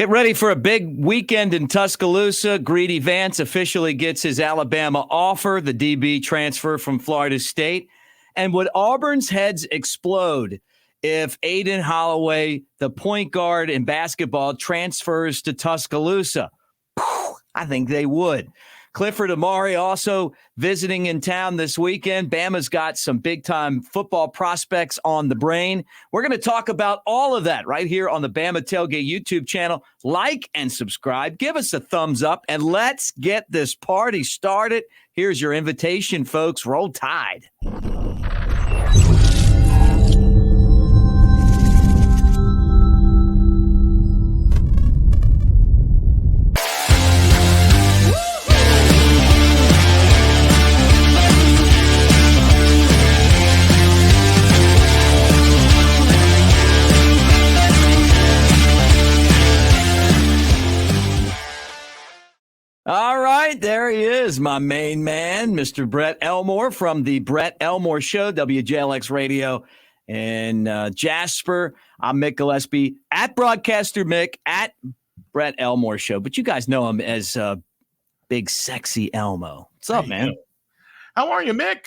Get ready for a big weekend in Tuscaloosa. Greedy Vance officially gets his Alabama offer, the DB transfer from Florida State. And would Auburn's heads explode if Aden Halloway, the point guard in basketball, transfers to Tuscaloosa? I think they would. Clifford Omoruyi also visiting in town this weekend. Bama's got some big-time football prospects on the brain. We're going to talk about all of that right here on the Bama Tailgate YouTube channel. Like and subscribe. Give us a thumbs up, and let's get this party started. Here's your invitation, folks. Roll Tide. All right, there he is, my main man, Mr. Brett Elmore from the Brett Elmore Show, WJLX Radio in Jasper. I'm Mick Gillispie, at Broadcaster Mick, at Brett Elmore Show. But you guys know him as Big Sexy Elmo. What's up, man? How are you, Mick?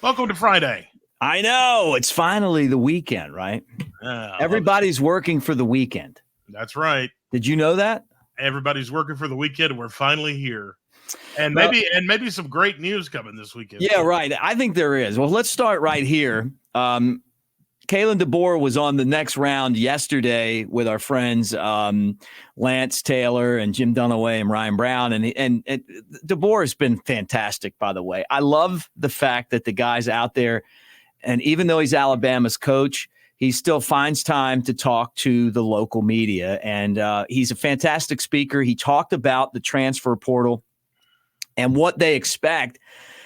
Welcome to Friday. I know. It's finally the weekend, right? Everybody's working for the weekend. That's right. Did you know that? Everybody's working for the weekend, and we're finally here. And maybe some great news coming this weekend. Yeah, right. I think there is. Well, let's start right here. Kalen DeBoer was on the next round yesterday with our friends Lance Taylor and Jim Dunaway and Ryan Brown. And DeBoer has been fantastic, by the way. I love the fact that the guy's out there, and even though he's Alabama's coach, he still finds time to talk to the local media, and he's a fantastic speaker. He talked about the transfer portal and what they expect,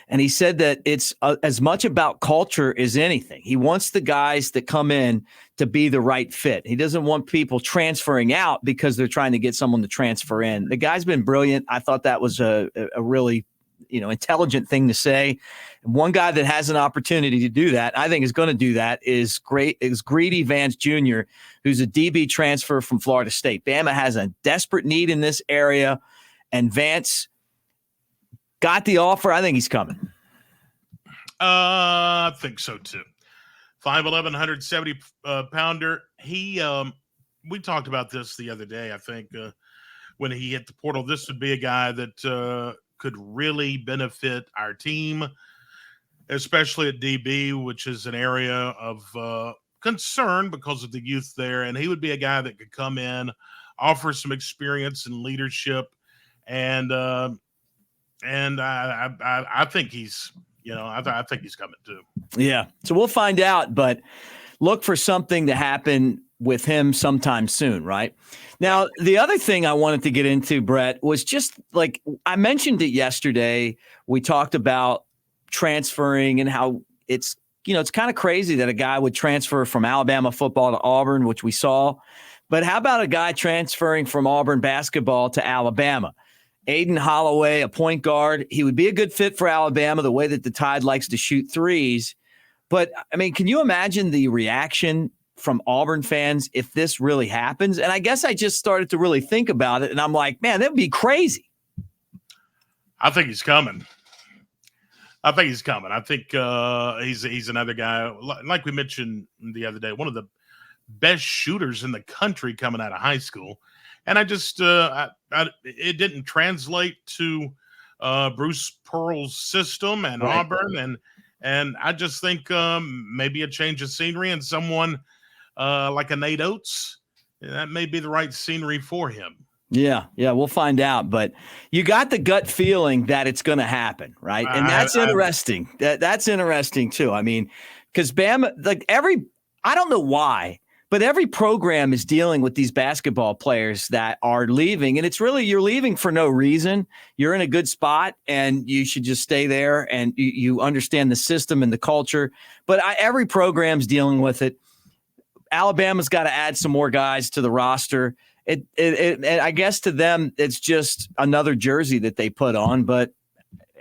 and he said that it's as much about culture as anything. He wants the guys that come in to be the right fit. He doesn't want people transferring out because they're trying to get someone to transfer in. The guy's been brilliant. I thought that was a really intelligent thing to say. And one guy that has an opportunity to do that, I think is going to do that, is Greedy Vance Jr., who's a DB transfer from Florida State. Bama has a desperate need in this area, and Vance got the offer. I think he's coming. I think so too. 5'11", 170 pounder. We talked about this the other day. I think when he hit the portal, this would be a guy that could really benefit our team, especially at DB, which is an area of concern because of the youth there. And he would be a guy that could come in, offer some experience and leadership, and I think he's, I think he's coming too. Yeah, so we'll find out, but look for something to happen with him sometime soon, right? Now, the other thing I wanted to get into, Brett, was just like I mentioned it yesterday. We talked about transferring and how it's kind of crazy that a guy would transfer from Alabama football to Auburn, which we saw. But how about a guy transferring from Auburn basketball to Alabama? Aden Halloway, a point guard. He would be a good fit for Alabama, the way that the Tide likes to shoot threes. But, I mean, can you imagine the reaction from Auburn fans if this really happens? And I guess I just started to really think about it, and I'm like, man, that would be crazy. I think he's coming. I think he's another guy, like we mentioned the other day, one of the best shooters in the country coming out of high school. And I just it didn't translate to Bruce Pearl's system and right. Auburn, and I just think maybe a change of scenery and someone like a Nate Oates, that may be the right scenery for him. Yeah, we'll find out. But you got the gut feeling that it's going to happen, right? And that's interesting. That's interesting too. I mean, because Bama, I don't know why, but every program is dealing with these basketball players that are leaving, and it's really you're leaving for no reason. You're in a good spot, and you should just stay there, and you understand the system and the culture. But every program's dealing with it. Alabama's got to add some more guys to the roster. I guess to them, it's just another jersey that they put on, but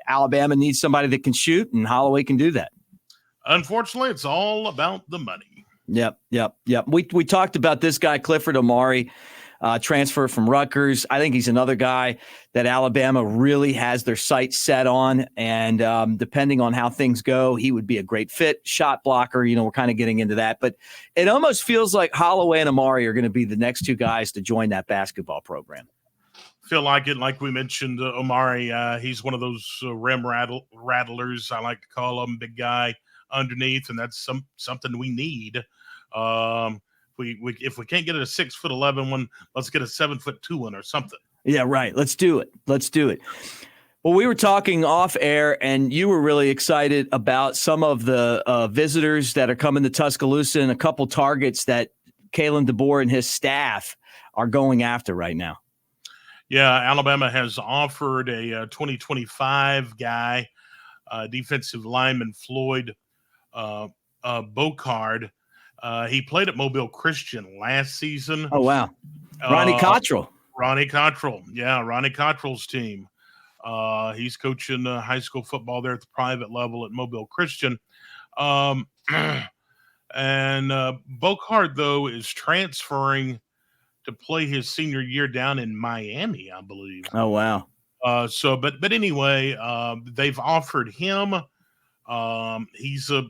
Alabama needs somebody that can shoot, and Halloway can do that. Unfortunately, it's all about the money. Yep. We talked about this guy, Clifford Omoruyi. transfer from Rutgers. I think he's another guy that Alabama really has their sights set on. And depending on how things go, he would be a great fit. Shot blocker, we're kind of getting into that. But it almost feels like Halloway and Amari are going to be the next two guys to join that basketball program. Feel like it, like we mentioned, Omari. He's one of those rim rattlers. I like to call him, big guy underneath, and that's something we need. If we can't get it a 6'11" one, let's get a 7'2" one or something. Yeah, right. Let's do it. Well, we were talking off air, and you were really excited about some of the visitors that are coming to Tuscaloosa and a couple targets that Kalen DeBoer and his staff are going after right now. Yeah, Alabama has offered a 2025 guy, defensive lineman Floyd Bocard. He played at Mobile Christian last season. Oh, wow. Ronnie Cottrell. Ronnie Cottrell. Yeah, Ronnie Cottrell's team. He's coaching high school football there at the private level at Mobile Christian. And Bocard, though, is transferring to play his senior year down in Miami, I believe. Oh, wow. But anyway, they've offered him. He's a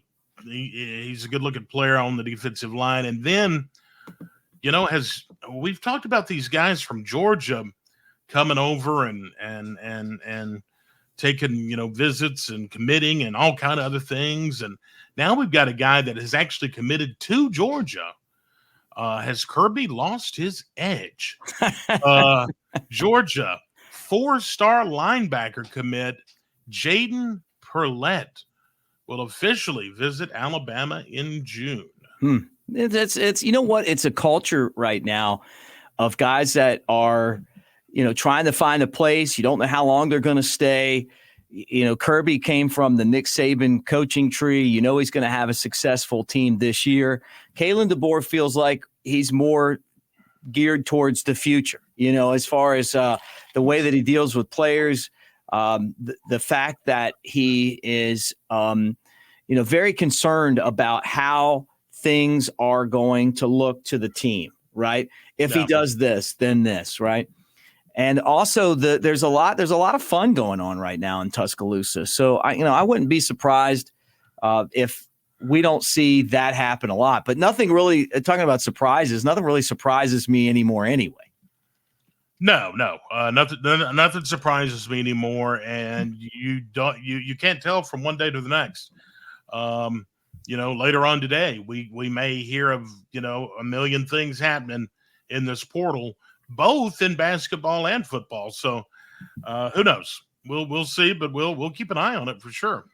good looking player on the defensive line. And then, we've talked about these guys from Georgia coming over and taking, visits and committing and all kind of other things. And now we've got a guy that has actually committed to Georgia. Has Kirby lost his edge? Georgia 4-star linebacker commit Jaden Perlette will officially visit Alabama in June. It's it's a culture right now of guys that are, trying to find a place. You don't know how long they're going to stay. Kirby came from the Nick Saban coaching tree. He's going to have a successful team this year. Kalen DeBoer feels like he's more geared towards the future, as far as the way that he deals with players, the fact that he is, very concerned about how things are going to look to the team, right? If he does this, then this, right? And also there's a lot of fun going on right now in Tuscaloosa. So I wouldn't be surprised if we don't see that happen a lot. But nothing really, talking about surprises, nothing really surprises me anymore anyway. No, nothing surprises me anymore. And you can't tell from one day to the next. Later on today, we may hear of, a million things happening in this portal, both in basketball and football. So who knows? We'll see, but we'll keep an eye on it for sure.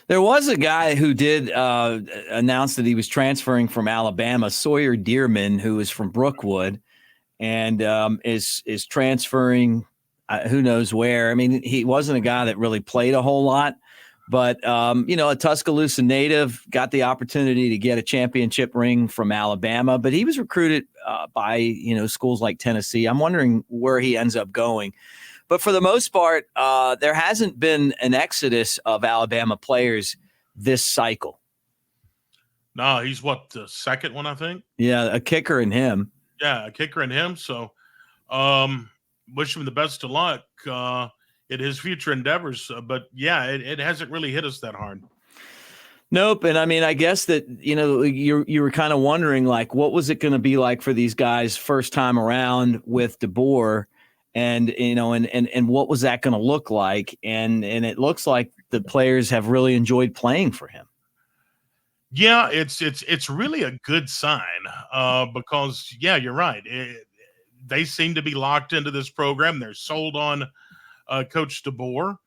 There was a guy who did announce that he was transferring from Alabama, Sawyer Dearman, who is from Brookwood, and is transferring who knows where. I mean, he wasn't a guy that really played a whole lot, but a Tuscaloosa native, got the opportunity to get a championship ring from Alabama, but he was recruited by schools like Tennessee. I'm wondering where he ends up going. But for the most part, there hasn't been an exodus of Alabama players this cycle. No, he's the second one, I think. Yeah, a kicker in him. Yeah, a kicker in him. So wish him the best of luck in his future endeavors. But, yeah, it hasn't really hit us that hard. Nope. And I mean, I guess that, you were kind of wondering, like, what was it going to be like for these guys first time around with DeBoer? And, and what was that going to look like? And it looks like the players have really enjoyed playing for him. Yeah, it's really a good sign because, yeah, you're right. They seem to be locked into this program. They're sold on Coach DeBoer.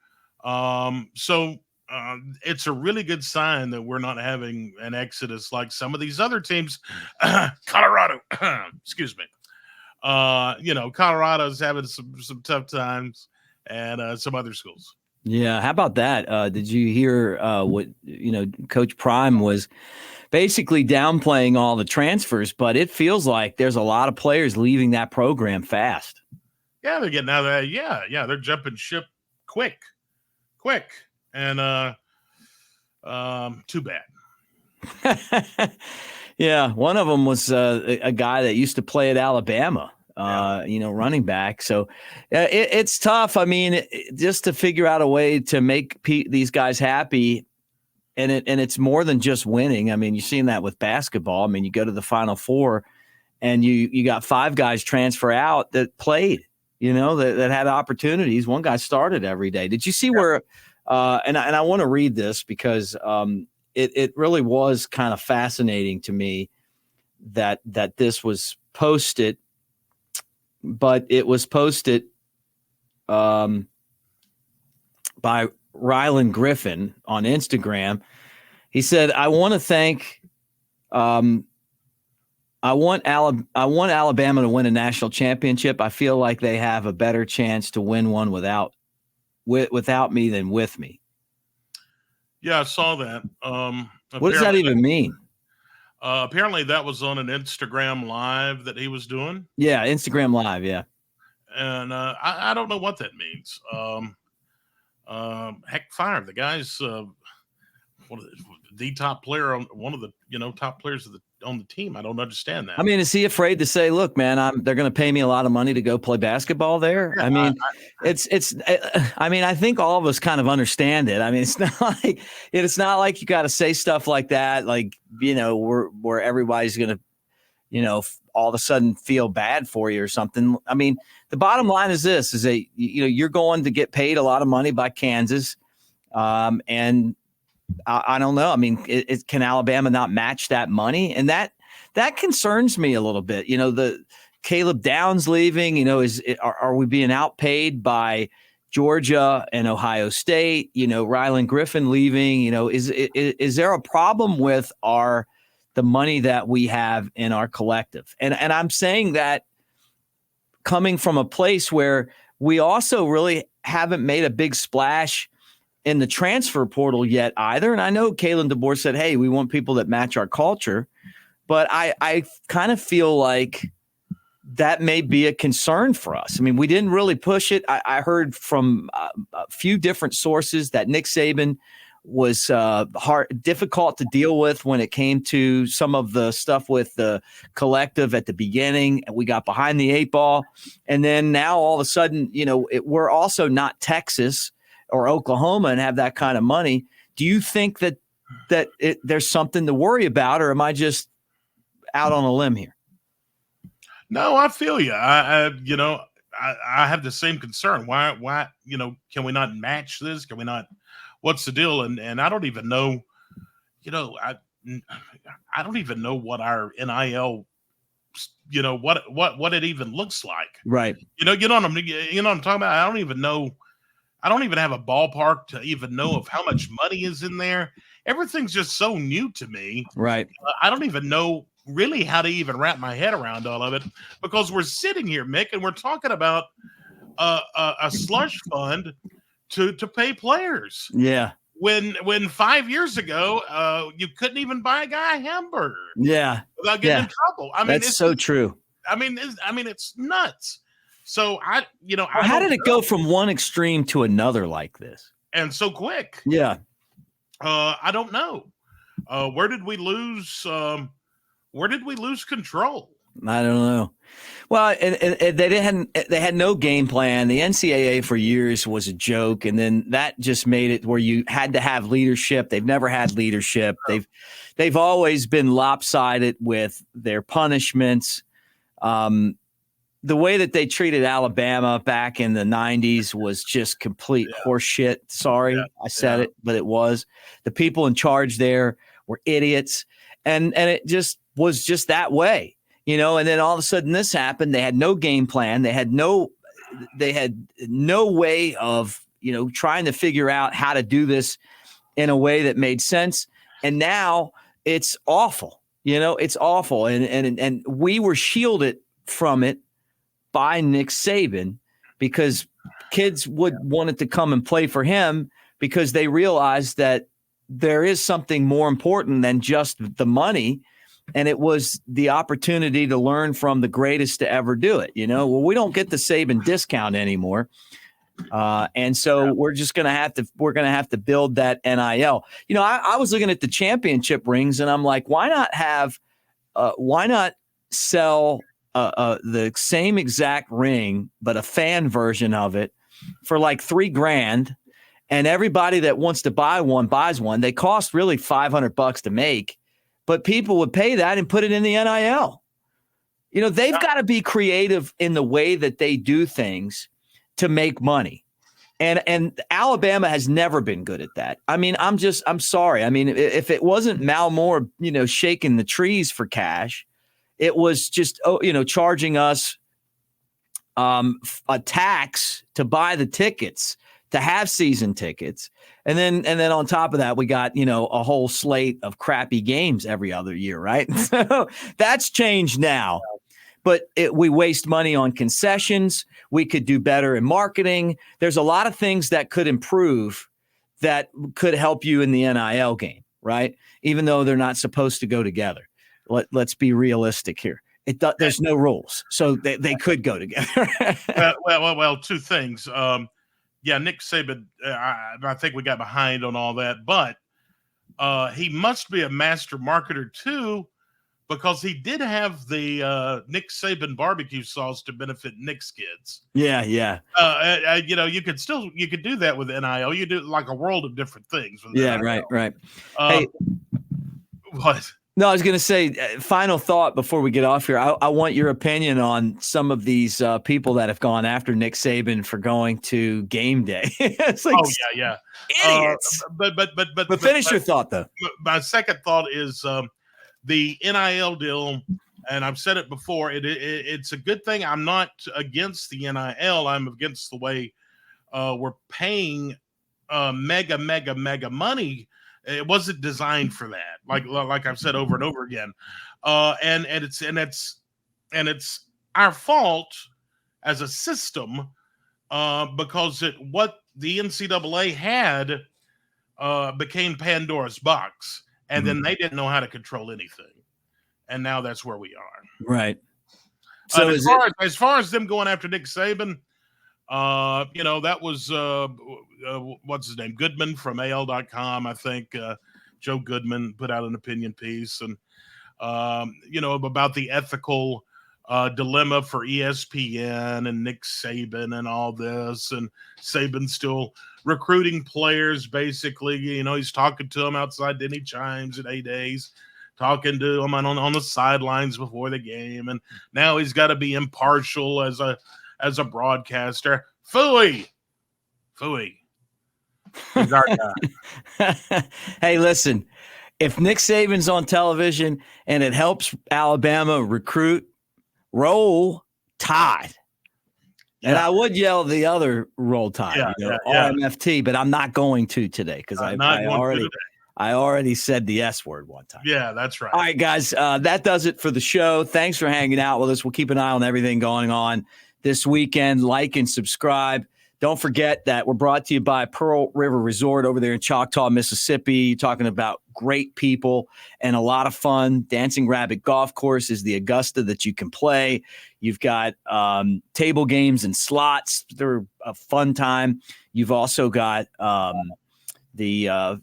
So it's a really good sign that we're not having an exodus like some of these other teams. Colorado, excuse me. Colorado's having some tough times, and some other schools. Yeah, how about that? Did you hear what Coach Prime was basically downplaying all the transfers, but it feels like there's a lot of players leaving that program fast. Yeah, they're getting out of that. Yeah, they're jumping ship quick, and too bad. Yeah, one of them was a guy that used to play at Alabama. running back. So it's tough. I mean, just to figure out a way to make these guys happy. And it's more than just winning. I mean, you've seen that with basketball. I mean, you go to the Final Four and you got 5 guys transfer out that played, that had opportunities. One guy started every day. Did you see where and I want to read this because it really was kind of fascinating to me that this was posted, but it was posted by Rylan Griffin on Instagram. He said, I want to thank I want Alabama to win a national championship. I feel like they have a better chance to win one without me than with me. Yeah, I saw that. What does that even mean? Apparently that was on an Instagram live that he was doing. Yeah, Instagram live, yeah. And I don't know what that means. Heck, fire. The guy's the top player, one of the top players on the team. I don't understand that. I mean, is he afraid to say, "Look, man, they're going to pay me a lot of money to go play basketball there"? Yeah, I mean, I think all of us kind of understand it. I mean, it's not like you got to say stuff like that, like where everybody's going to, all of a sudden feel bad for you or something. I mean, the bottom line is this: is that you're going to get paid a lot of money by Kansas, and I don't know. I mean, can Alabama not match that money? And that concerns me a little bit. The Caleb Downs leaving. Are we being outpaid by Georgia and Ohio State? Rylan Griffin leaving. Is there a problem with the money that we have in our collective? And I'm saying that coming from a place where we also really haven't made a big splash in the transfer portal yet either. And I know Kalen DeBoer said, hey, we want people that match our culture. But I kind of feel like that may be a concern for us. I mean, we didn't really push it. I heard from a few different sources that Nick Saban was difficult to deal with when it came to some of the stuff with the collective at the beginning. We got behind the 8 ball. And then now all of a sudden, we're also not Texas or Oklahoma and have that kind of money. Do you think that there's something to worry about, or am I just out on a limb here? No, I feel you. I have the same concern. Why, can we not match this? Can we not? What's the deal? And I don't even know, I don't even know what our NIL, what it even looks like. Right. You know what I'm talking about? I don't even know. I don't even have a ballpark to even know of how much money is in there. Everything's just so new to me. Right. I don't even know really how to even wrap my head around all of it, because we're sitting here, Mick, and we're talking about a slush fund to pay players. Yeah. When 5 years ago, you couldn't even buy a guy a hamburger. Yeah. Without getting in trouble. I mean, that's so true. I mean, it's nuts. So how did it go from one extreme to another like this? And so quick. Yeah. I don't know. Where did we lose? Where did we lose control? I don't know. Well, and they had no game plan. The NCAA for years was a joke, and then that just made it where you had to have leadership. They've never had leadership. They've always been lopsided with their punishments. The way that they treated Alabama back in the 90s was just complete horseshit. Sorry, I said it, but it was. The people in charge there were idiots, and it just was just that way. And then all of a sudden this happened. They had no game plan. They had no way of, trying to figure out how to do this in a way that made sense. And now it's awful. It's awful. And we were shielded from it by Nick Saban because kids would wanted to come and play for him because they realized that there is something more important than just the money. And it was the opportunity to learn from the greatest to ever do it. Well, we don't get the Saban discount anymore. And so we're going to have to build that NIL. I was looking at the championship rings and I'm like, why not sell the same exact ring, but a fan version of it for like $3,000. And everybody that wants to buy one buys one. They cost really $500 to make, but people would pay that and put it in the NIL. They've got to be creative in the way that they do things to make money. And Alabama has never been good at that. I mean, I'm sorry. I mean, if it wasn't Mal Moore, shaking the trees for cash, it was just, charging us a tax to buy the tickets, to have season tickets. And then on top of that, we got, a whole slate of crappy games every other year, right? So that's changed now. But we waste money on concessions. We could do better in marketing. There's a lot of things that could improve that could help you in the NIL game, right? Even though they're not supposed to go together. Let's be realistic here. There's no rules, so they could go together. well, two things. Nick Saban, I think we got behind on all that, but he must be a master marketer too, because he did have the Nick Saban barbecue sauce to benefit Nick's kids. Yeah. You could do that with NIL. You do like a world of different things. Yeah, NIL. right. Hey, what? No, I was going to say, final thought before we get off here. I want your opinion on some of these people that have gone after Nick Saban for going to game day. It's like, yeah, idiots. But finish your thought though. My second thought is the NIL deal, and I've said it before. It's a good thing. I'm not against the NIL. I'm against the way we're paying mega money. It wasn't designed for that. Like I've said over and over again, and it's our fault as a system because what the NCAA had became Pandora's box, and then they didn't know how to control anything, and now that's where we are. Right. So as far as them going after Nick Saban, that was what's his name? Goodman from AL.com, I think. Joe Goodman put out an opinion piece, and about the ethical dilemma for ESPN and Nick Saban and all this, and Saban still recruiting players. Basically, he's talking to them outside Denny Chimes at A-Days, talking to them on the sidelines before the game, and now he's got to be impartial as a broadcaster. Phooey. He's our guy. Hey, listen, if Nick Saban's on television and it helps Alabama recruit, roll Tide. Yeah. And I would yell the other roll Tide, RMFT, but I'm not going to today because I already said the S word one time. Yeah, that's right. All right, guys, that does it for the show. Thanks for hanging out with us. We'll keep an eye on everything going on this weekend. Like and subscribe. Don't forget that we're brought to you by Pearl River Resort over there in Choctaw, Mississippi. Talking about great people and a lot of fun. Dancing Rabbit Golf Course is the Augusta that you can play. You've got table games and slots. They're a fun time. You've also got the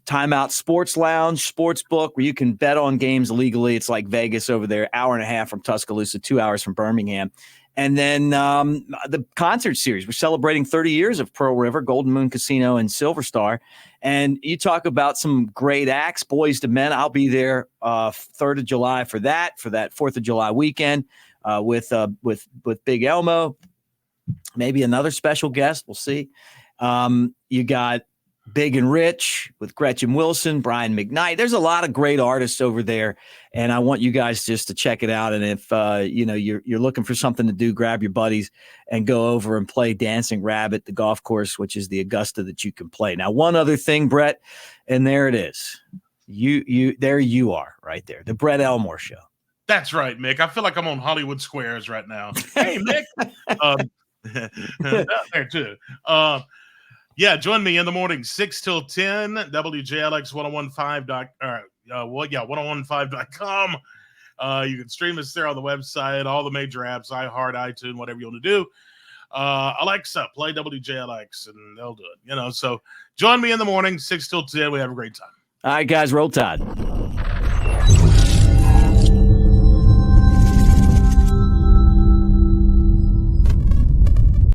Timeout Sports Lounge, sports book, where you can bet on games legally. It's like Vegas over there, hour and a half from Tuscaloosa, 2 hours from Birmingham. And then the concert series. We're celebrating 30 years of Pearl River, Golden Moon Casino, and Silver Star. And you talk about some great acts, Boys to Men. I'll be there 3rd of July for that 4th of July weekend with Big Elmo. Maybe another special guest. We'll see. You got Big and Rich with Gretchen Wilson, Brian McKnight. There's a lot of great artists over there, and I want you guys just to check it out. And if you're looking for something to do, grab your buddies and go over and play Dancing Rabbit, the golf course, which is the Augusta that you can play. Now, one other thing, Brett, and there it is. There you are, right there, the Brett Elmore Show. That's right, Mick. I feel like I'm on Hollywood Squares right now. Hey, Mick. There too. Yeah, join me in the morning, 6 till 10, WJLX 1015.com. You can stream us there on the website, all the major apps, iHeart, iTunes, whatever you want to do. Alexa, play WJLX, and they'll do it. So join me in the morning, 6 till 10. We have a great time. All right, guys, roll Tide.